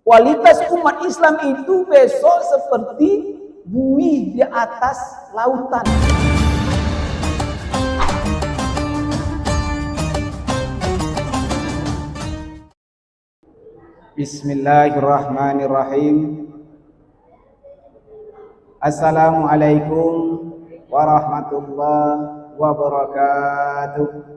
Kualitas umat Islam itu besok seperti buih di atas lautan. Bismillahirrahmanirrahim. Assalamualaikum warahmatullahi wabarakatuh.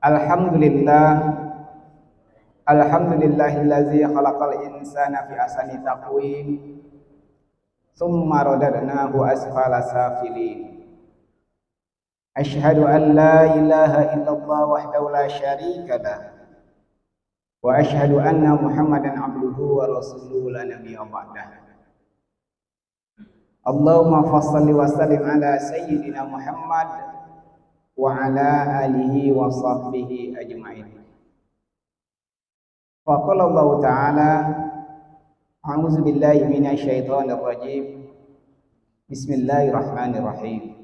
Alhamdulillahillazi khalaqal insana fi ahsani taqwim tsumma radadnahu asfala safilin. Asyhadu an la ilaha illallah wahdahu la syarika lah wa asyhadu anna Muhammadan abduhu wa rasuluhu la nabiyya ba'dah. Allahumma fassalli wa sallim ala sayyidina Muhammad wa ala alihi wa sahbihi ajma'in. Wa qala Allah ta'ala a'udzu billahi minasy syaithanir rajim. Bismillahirrahmanirrahim.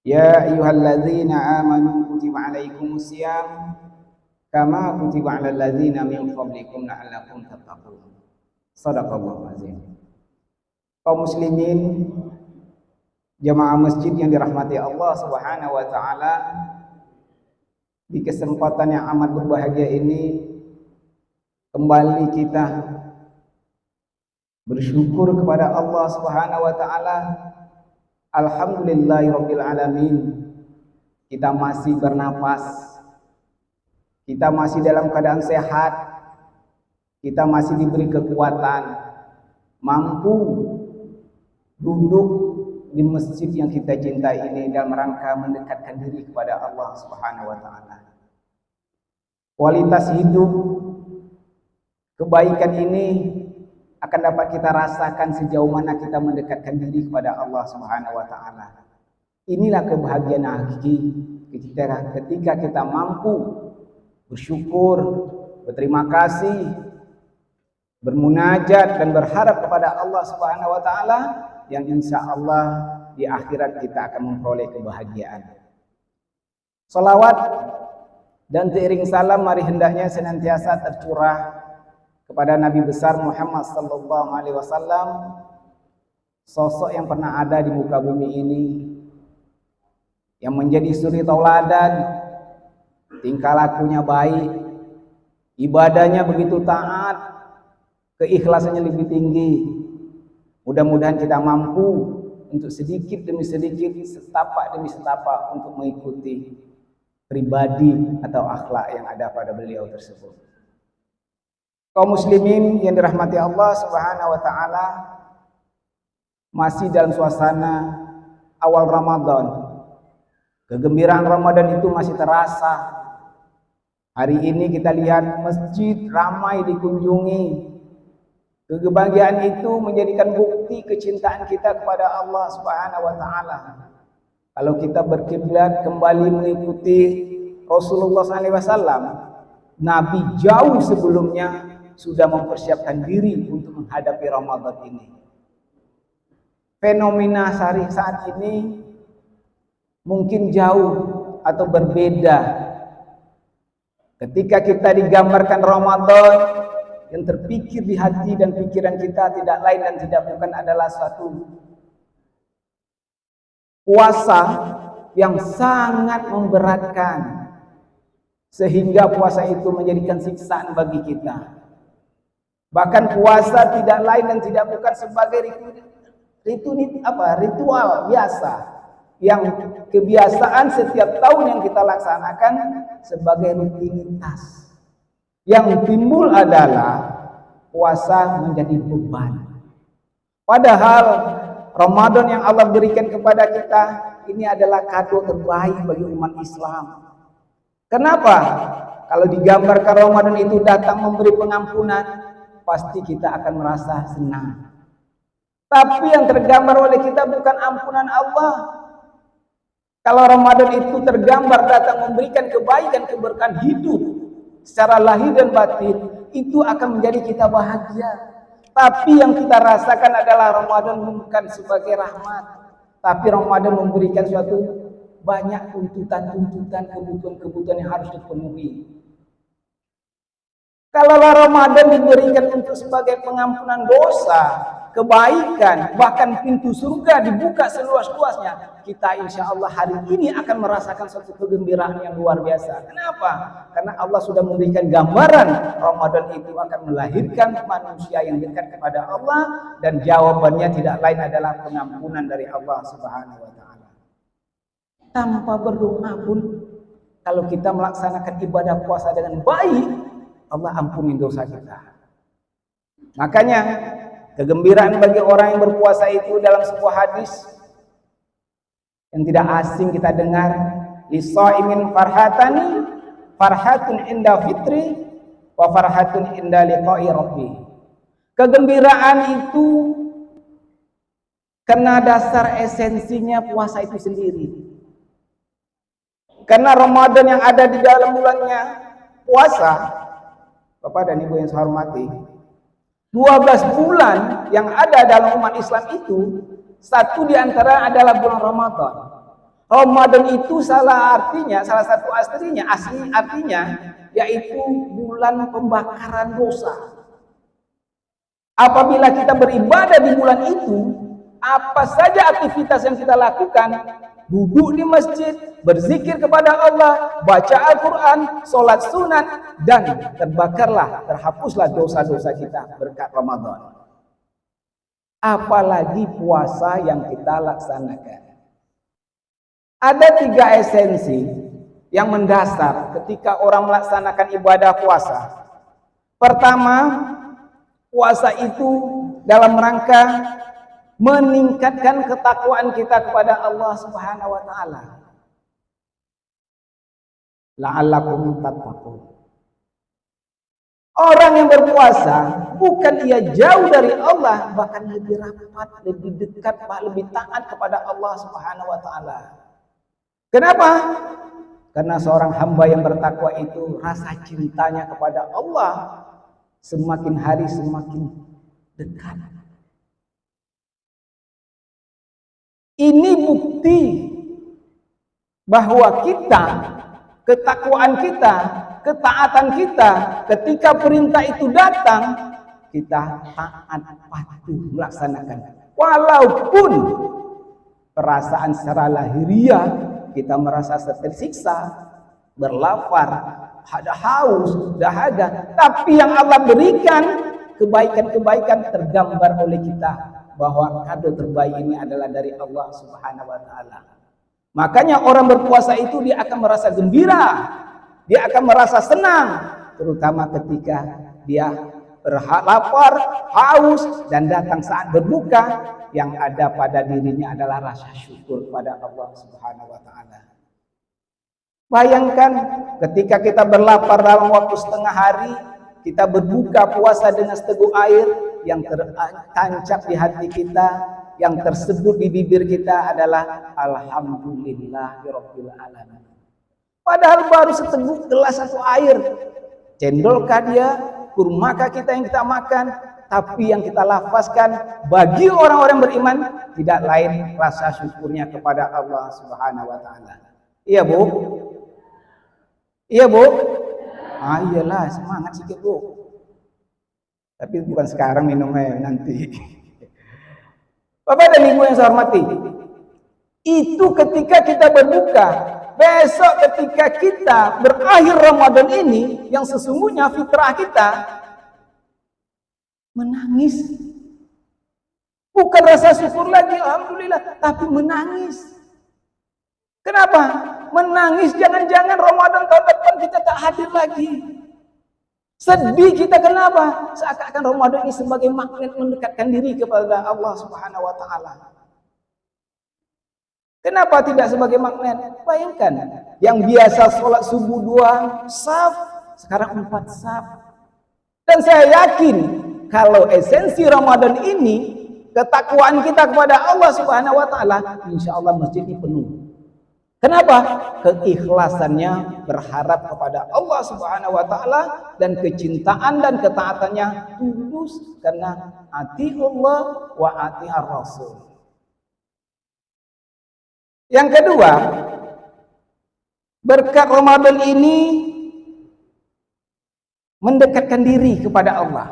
Ya ayyuhalladzina amanu kutiba 'alaikumus syiyam kama kutiba 'alal ladzina min qablikum la'allakum tattaqun. Shadaqallahu azim. Kaum muslimin, jamaah masjid yang dirahmati Allah Subhanahu wa taala, di kesempatan yang amat berbahagia ini kembali kita bersyukur kepada Allah Subhanahu wa taala. Alhamdulillahirabbil alamin. Kita masih bernapas. Kita masih dalam keadaan sehat. Kita masih diberi kekuatan, mampu duduk di masjid yang kita cintai ini dalam rangka mendekatkan diri kepada Allah Subhanahu wa taala. Kualitas hidup, kebaikan ini akan dapat kita rasakan sejauh mana kita mendekatkan diri kepada Allah Subhanahu wa taala. Inilah kebahagiaan hakiki ketika kita mampu bersyukur, berterima kasih, bermunajat dan berharap kepada Allah Subhanahu wa taala, yang insya Allah di akhirat kita akan memperoleh kebahagiaan. Salawat dan seiring salam mari hendaknya senantiasa tercurah kepada Nabi besar Muhammad sallallahu alaihi wasallam, sosok yang pernah ada di muka bumi ini, yang menjadi suri tauladan, tingkah lakunya baik, ibadahnya begitu taat, keikhlasannya lebih tinggi. Mudah-mudahan kita mampu untuk sedikit demi sedikit, setapak demi setapak untuk mengikuti pribadi atau akhlak yang ada pada beliau tersebut. Kaum muslimin yang dirahmati Allah Subhanahu wa taala, masih dalam suasana awal Ramadan. Kegembiraan Ramadan itu masih terasa. Hari ini kita lihat masjid ramai dikunjungi. Kebahagiaan itu menjadikan bukti kecintaan kita kepada Allah Subhanahu wa taala. Kalau kita berkiblat kembali mengikuti Rasulullah SAW, Nabi jauh sebelumnya sudah mempersiapkan diri untuk menghadapi Ramadan ini. Fenomena saat ini mungkin jauh atau berbeda. Ketika kita digambarkan Ramadan, yang terpikir di hati dan pikiran kita tidak lain dan tidak bukan adalah suatu puasa yang sangat memberatkan, sehingga puasa itu menjadikan siksaan bagi kita. Bahkan puasa tidak lain dan tidak bukan sebagai ritual biasa, yang kebiasaan setiap tahun yang kita laksanakan sebagai rutinitas. Yang timbul adalah puasa menjadi beban. Padahal Ramadan yang Allah berikan kepada kita ini adalah kado terbaik bagi umat Islam. Kenapa? Kalau digambarkan Ramadan itu datang memberi pengampunan, pasti kita akan merasa senang. Tapi yang tergambar oleh kita bukan ampunan Allah. Kalau Ramadan itu tergambar datang memberikan kebaikan, keberkahan hidup secara lahir dan batin, itu akan menjadi kita bahagia. Tapi yang kita rasakan adalah Ramadan bukan sebagai rahmat, tapi Ramadan memberikan suatu banyak tuntutan-tuntutan, kebutuhan-kebutuhan yang harus dipenuhi. Kalau Ramadan diberikan untuk sebagai pengampunan dosa, kebaikan, bahkan pintu surga dibuka seluas-luasnya, kita insya Allah hari ini akan merasakan suatu kegembiraan yang luar biasa. Kenapa? Karena Allah sudah memberikan gambaran Ramadan itu akan melahirkan manusia yang dekat kepada Allah, dan jawabannya tidak lain adalah pengampunan dari Allah Subhanahu wa Ta'ala. Tanpa berdoa pun, kalau kita melaksanakan ibadah puasa dengan baik, Allah ampuni dosa kita. Makanya kegembiraan bagi orang yang berpuasa itu dalam sebuah hadis yang tidak asing kita dengar, lisaimin farhatani, farhatun inda fitri wa farhatun inda liqa'i rabbi. Kegembiraan itu karena dasar esensinya puasa itu sendiri. Karena Ramadan yang ada di dalam bulannya puasa, Bapak dan Ibu yang saya hormati, 12 bulan yang ada dalam umat Islam itu, satu di antara adalah bulan Ramadan. Ramadan itu salah satu asli artinya yaitu bulan pembakaran dosa. Apabila kita beribadah di bulan itu, apa saja aktivitas yang kita lakukan, duduk di masjid, berzikir kepada Allah, baca Al-Quran, sholat sunat, dan terhapuslah dosa-dosa kita berkat Ramadan. Apalagi puasa yang kita laksanakan. Ada 3 esensi yang mendasar ketika orang melaksanakan ibadah puasa. Pertama, puasa itu dalam rangka meningkatkan ketakwaan kita kepada Allah Subhanahu wa Ta'ala. La'allakum tattaqun. Orang yang berpuasa bukan ia jauh dari Allah, bahkan lebih rapat, lebih dekat, lebih taat kepada Allah Subhanahu wa Ta'ala. Kenapa? Karena seorang hamba yang bertakwa itu rasa cintanya kepada Allah semakin hari semakin dekat. Ini bukti bahwa kita, ketakwaan kita, ketaatan kita, ketika perintah itu datang, kita taat patuh melaksanakan. Walaupun perasaan secara lahiriah kita merasa tersiksa, berlapar, ada haus, dahaga, tapi yang Allah berikan kebaikan-kebaikan tergambar oleh kita, bahwa kado terbaik ini adalah dari Allah Subhanahu wa Ta'ala. Makanya orang berpuasa itu dia akan merasa gembira, dia akan merasa senang, terutama ketika dia lapar, haus, dan datang saat berbuka, yang ada pada dirinya adalah rasa syukur pada Allah Subhanahu wa Ta'ala. Bayangkan ketika kita berlapar dalam waktu setengah hari, kita berbuka puasa dengan seteguk air, yang tertancap di hati kita, yang tersebut di bibir kita adalah alhamdulillahirabbil alamin. Padahal baru seteguk gelas satu air, cendolkah dia, kurmakah kita yang kita makan, tapi yang kita lafazkan bagi orang-orang beriman tidak lain rasa syukurnya kepada Allah Subhanahu wa Ta'ala. Iya Bu? Iya Bu? Ah iyalah, semangat sikit Bu. Tapi bukan sekarang minumnya, nanti. Bapak dan Ibu yang saya hormati, itu ketika kita berbuka, besok ketika kita berakhir Ramadan ini, yang sesungguhnya fitrah kita menangis. Bukan rasa syukur lagi, alhamdulillah, tapi menangis. Kenapa? Menangis jangan-jangan Ramadan tahun depan kita tak hadir lagi. Sedih kita, kenapa? Seakan-akan Ramadan ini sebagai magnet mendekatkan diri kepada Allah Subhanahu wa Ta'ala. Kenapa tidak sebagai magnet? Bayangkan, yang biasa sholat subuh 2 shaf, sekarang 4 shaf. Dan saya yakin, kalau esensi Ramadan ini, ketakwaan kita kepada Allah Subhanahu wa Ta'ala, insya Allah masjid ini penuh. Kenapa? Keikhlasannya berharap kepada Allah Subhanahu wa Ta'ala, dan kecintaan dan ketaatannya tulus karena atiullah wa atiar rasul. Yang kedua, Berkat Ramadan ini mendekatkan diri kepada Allah.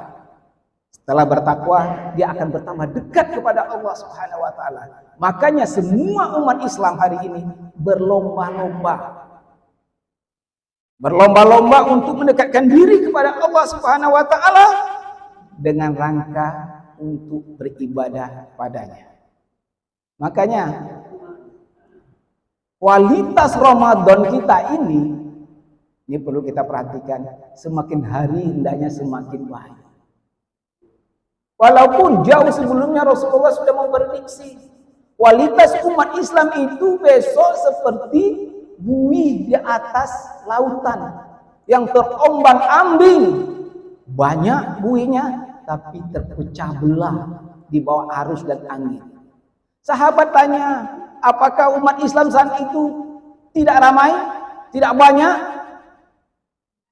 Setelah bertakwa, dia akan bertambah dekat kepada Allah Subhanahu wa taala. Makanya semua umat Islam hari ini berlomba-lomba untuk mendekatkan diri kepada Allah Subhanahu wa taala dengan rangka untuk beribadah padanya. Makanya kualitas Ramadan kita ini perlu kita perhatikan, semakin hari hendaknya semakin baik. Walaupun jauh sebelumnya Rasulullah sudah memprediksi kualitas umat Islam itu besok seperti buih di atas lautan yang terombang-ambing. Banyak buihnya tapi terpecah belah di bawah arus dan angin. Sahabat tanya, apakah umat Islam saat itu tidak ramai, tidak banyak?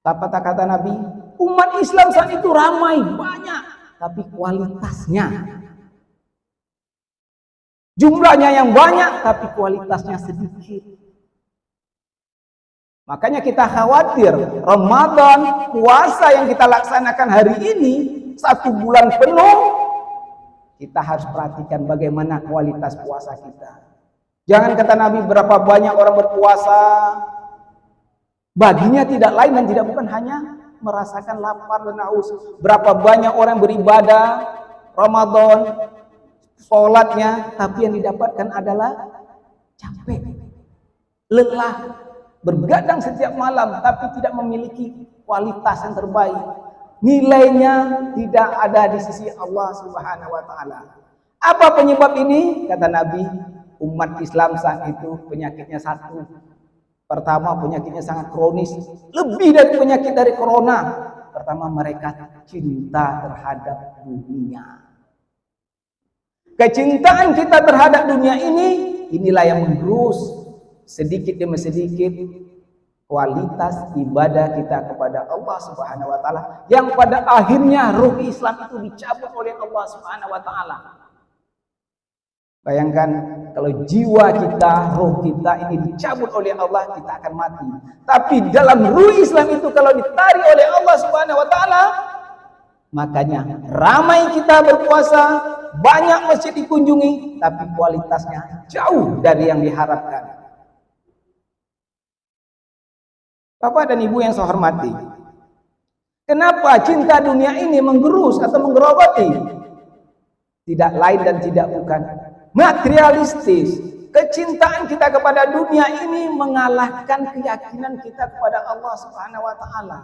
Kata Nabi, umat Islam saat itu ramai, banyak, tapi kualitasnya, jumlahnya yang banyak, tapi kualitasnya sedikit. Makanya kita khawatir Ramadan, puasa yang kita laksanakan hari ini 1 bulan penuh, kita harus perhatikan bagaimana kualitas puasa kita. Jangan kata Nabi, berapa banyak orang berpuasa, baginya tidak lain dan tidak bukan hanya merasakan lapar dan haus. Berapa banyak orang beribadah Ramadan, sholatnya, tapi yang didapatkan adalah capek, lelah, bergadang setiap malam, tapi tidak memiliki kualitas yang terbaik. Nilainya tidak ada di sisi Allah Subhanahu wa taala. Apa penyebab ini? Kata Nabi, umat Islam saat itu penyakitnya satu. Pertama, penyakitnya sangat kronis, lebih dari penyakit dari corona. Pertama, mereka cinta terhadap dunia. Kecintaan kita terhadap dunia ini, inilah yang menggerus sedikit demi sedikit kualitas ibadah kita kepada Allah Subhanahu wa taala, yang pada akhirnya ruh Islam itu dicabut oleh Allah Subhanahu wa taala. Bayangkan kalau jiwa kita, roh kita ini dicabut oleh Allah, kita akan mati. Tapi dalam ruh Islam itu kalau ditarik oleh Allah Subhanahu wa taala, makanya ramai kita berpuasa, banyak masjid dikunjungi, tapi kualitasnya jauh dari yang diharapkan. Bapak dan Ibu yang saya hormati, kenapa cinta dunia ini menggerus atau menggerogoti? Tidak lain dan tidak bukan materialistis. Kecintaan kita kepada dunia ini mengalahkan keyakinan kita kepada Allah Subhanahu wa taala.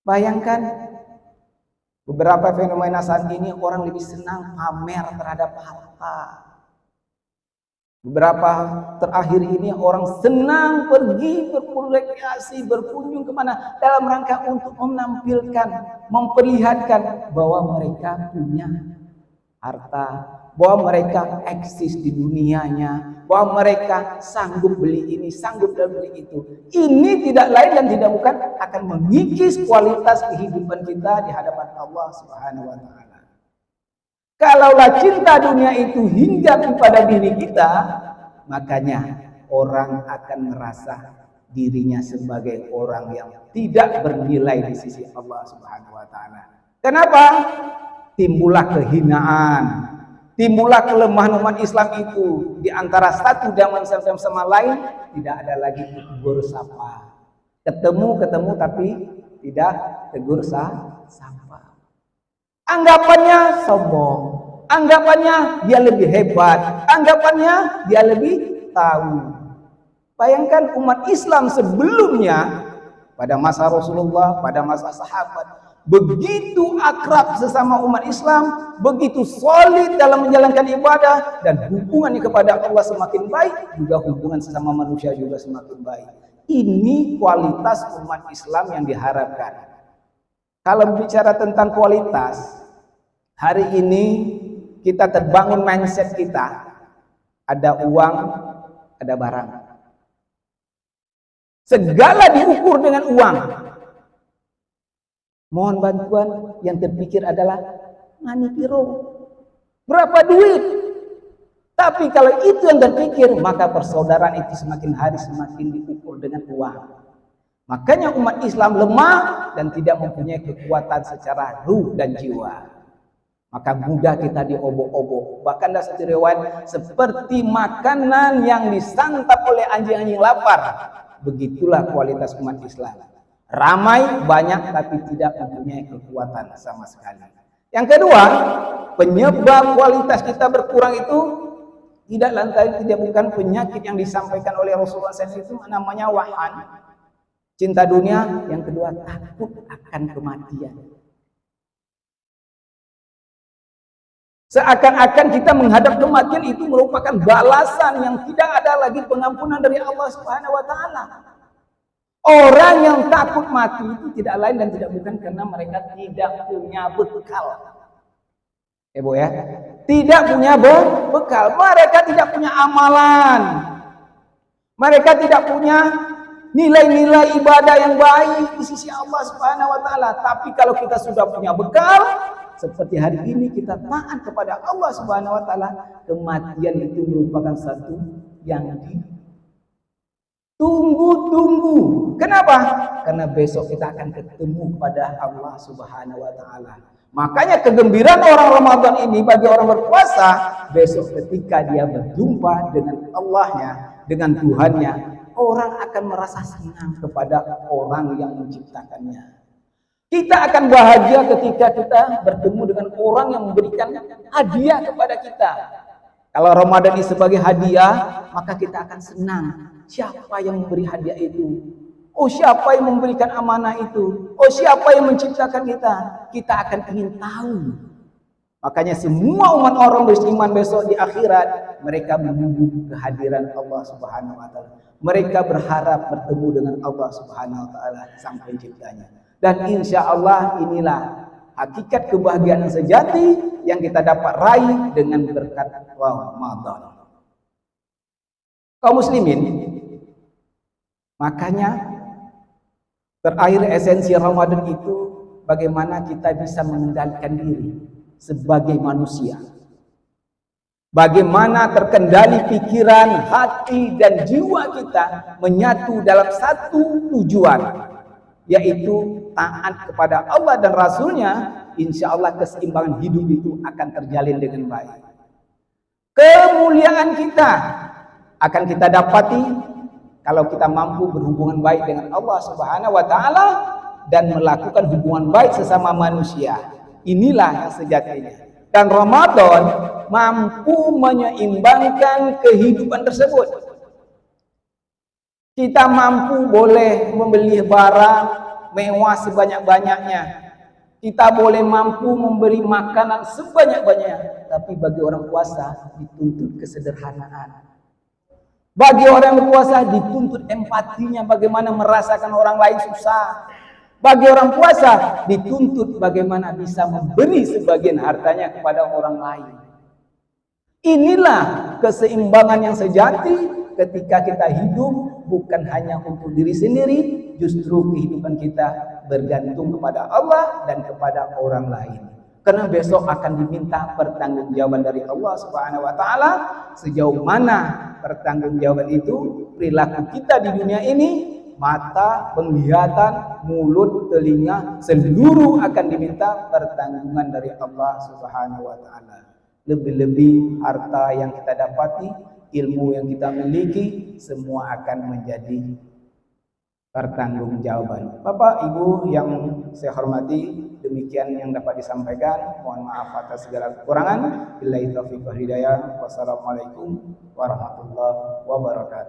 Bayangkan beberapa fenomena saat ini, orang lebih senang pamer terhadap harta. Beberapa terakhir ini orang senang pergi berrekreasi, berkunjung kemana dalam rangka untuk menampilkan, memperlihatkan bahwa mereka punya harta, bahwa mereka eksis di dunianya, bahwa mereka sanggup beli ini, sanggup beli itu. Ini tidak lain dan tidak bukan akan mengikis kualitas kehidupan kita di hadapan Allah Subhanahu wa taala. Kalaulah cinta dunia itu hingga kepada diri kita, makanya orang akan merasa dirinya sebagai orang yang tidak bernilai di sisi Allah Subhanahu wa taala. Kenapa? Timbullah kehinaan, timbullah kelemahan umat Islam itu. Di antara satu zaman sama lain tidak ada lagi tegur sapa. Ketemu tapi tidak tegur sapa. Anggapannya sombong, anggapannya dia lebih hebat, anggapannya dia lebih tahu. Bayangkan umat Islam sebelumnya, pada masa Rasulullah, pada masa sahabat, begitu akrab sesama umat Islam, begitu solid dalam menjalankan ibadah, dan hubungannya kepada Allah semakin baik, juga hubungan sesama manusia juga semakin baik. Ini kualitas umat Islam yang diharapkan. Kalau bicara tentang kualitas, hari ini kita terbangun mindset kita, ada uang, ada barang. Segala diukur dengan uang. Mohon bantuan, yang terpikir adalah ngani piro, berapa duit, Tapi kalau itu yang terpikir, maka persaudaraan itu semakin hari semakin diukur dengan uang. Makanya umat Islam lemah dan tidak mempunyai kekuatan secara ruh dan jiwa. Maka mudah kita diobok-obok. Bahkan ada satu riwayat, seperti makanan yang disantap oleh anjing-anjing lapar. Begitulah kualitas umat Islam. Ramai, banyak, tapi tidak mempunyai kekuatan sama sekali. Yang kedua, penyebab kualitas kita berkurang itu tidak lantai, tidak bukan penyakit yang disampaikan oleh Rasulullah SAW, itu namanya wahan, cinta dunia. Yang kedua, takut akan kematian. Seakan-akan kita menghadap kematian itu merupakan balasan yang tidak ada lagi pengampunan dari Allah Subhanahu wa taala. Orang yang takut mati itu tidak lain dan tidak bukan karena mereka tidak punya bekal. Bu ya, tidak punya bekal. Mereka tidak punya amalan. Mereka tidak punya nilai-nilai ibadah yang baik di sisi Allah Subhanahu wa taala. Tapi kalau kita sudah punya bekal, seperti hari ini kita taat kepada Allah Subhanahu wa taala, kematian itu merupakan satu yang ditunggu-tunggu. Kenapa? Karena besok kita akan ketemu kepada Allah Subhanahu wa taala. Makanya kegembiraan orang Ramadan ini bagi orang berpuasa, besok ketika dia berjumpa dengan Allahnya, dengan Tuhannya, orang akan merasa senang kepada orang yang menciptakannya. Kita akan bahagia ketika kita bertemu dengan orang yang memberikan hadiah kepada kita. Kalau Ramadan ini sebagai hadiah, maka kita akan senang. Siapa yang memberi hadiah itu? Oh, siapa yang memberikan amanah itu? Oh, siapa yang menciptakan kita? Kita akan ingin tahu. Makanya semua umat orang beriman besok di akhirat, mereka menunggu kehadiran Allah Subhanahu wa taala. Mereka berharap bertemu dengan Allah Subhanahu wa taala, sang penciptanya. Dan insya Allah inilah hakikat kebahagiaan yang sejati yang kita dapat raih dengan berkat Ramadan. Kaum muslimin, makanya terakhir esensi Ramadan itu bagaimana kita bisa mengendalikan diri sebagai manusia. Bagaimana terkendali pikiran, hati, dan jiwa kita menyatu dalam satu tujuan, yaitu taat kepada Allah dan Rasulnya. Insya Allah keseimbangan hidup itu akan terjalin dengan baik. Kemuliaan kita akan kita dapati kalau kita mampu berhubungan baik dengan Allah Subhanahu wa taala dan melakukan hubungan baik sesama manusia. Inilah yang sejatinya. Dan Ramadan mampu menyeimbangkan kehidupan tersebut. Kita mampu boleh membeli barang mewah sebanyak-banyaknya. Kita boleh mampu memberi makanan sebanyak-banyaknya. Tapi bagi orang puasa dituntut kesederhanaan. Bagi orang berpuasa dituntut empatinya, bagaimana merasakan orang lain susah. Bagi orang puasa dituntut bagaimana bisa memberi sebagian hartanya kepada orang lain. Inilah keseimbangan yang sejati ketika kita hidup bukan hanya untuk diri sendiri, justru kehidupan kita bergantung kepada Allah dan kepada orang lain. Karena besok akan diminta pertanggungjawaban dari Allah Subhanahu wa taala. Sejauh mana pertanggungjawaban itu, perilaku kita di dunia ini, mata, penglihatan, mulut, telinga, seluruh akan diminta pertanggungan dari Allah Subhanahu wa taala. Lebih-lebih harta yang kita dapati, ilmu yang kita miliki, semua akan menjadi pertanggungjawaban. Bapak, Ibu yang saya hormati, demikian yang dapat disampaikan. Mohon maaf atas segala kekurangan. Billahi taufiq wal hidayah. Wassalamualaikum warahmatullahi wabarakatuh.